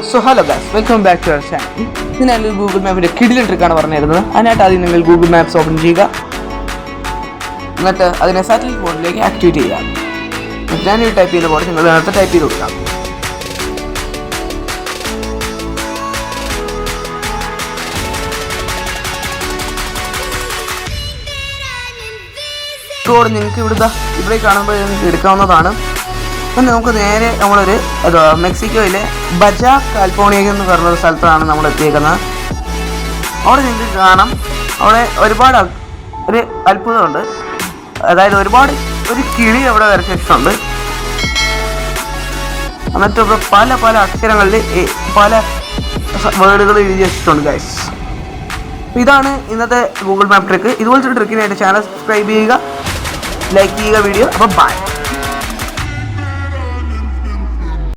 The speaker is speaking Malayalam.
So hello guys, welcome back to our channel. ഇതിനായി ഗൂഗിൾ മാപ്പിൻ്റെ കിടിലൻ ട്രിക്കാണ് പറഞ്ഞിരുന്നത്. അതിനായിട്ട് ആദ്യം നിങ്ങൾ ഗൂഗിൾ മാപ്സ് ഓപ്പൺ ചെയ്യുക. എന്നിട്ട് അതിനെ സാറ്റലൈറ്റ് മോഡിലേക്ക് ആക്ടിവേറ്റ് ചെയ്യുക. ഞാൻ ഈ ടൈപ്പ് ചെയ്യുന്ന പോലെ നിങ്ങൾ അതിനകത്ത് ടൈപ്പ് ചെയ്ത് കൊടുക്കാം. കോഡ് നിങ്ങൾക്ക് ഇവിടെ കാണുമ്പോൾ നിങ്ങൾക്ക് എടുക്കാവുന്നതാണ്. അപ്പം നമുക്ക് നേരെ നമ്മളൊരു മെക്സിക്കോയിലെ ബജാ കാലിഫോർണിയ എന്ന് പറഞ്ഞൊരു സ്ഥലത്താണ് നമ്മൾ എത്തിയേക്കുന്നത്. അവിടെ നിങ്ങൾക്ക് കാണാം, അവിടെ ഒരുപാട് ഒരു അത്ഭുതമുണ്ട്. അതായത് ഒരു കിളി അവിടെ വരച്ച് വെച്ചിട്ടുണ്ട്. എന്നിട്ട് ഇവിടെ പല പല അക്ഷരങ്ങളിൽ പല വേർഡുകൾ എഴുതി വെച്ചിട്ടുണ്ട് ഗൈസ്. ഇതാണ് ഇന്നത്തെ ഗൂഗിൾ മാപ്പ് ട്രിക്ക്. ഇതുപോലത്തെ ട്രിക്കിനായിട്ട് ചാനൽ സബ്സ്ക്രൈബ് ചെയ്യുക, ലൈക്ക് ചെയ്യുക വീഡിയോ. അപ്പോൾ ബൈ.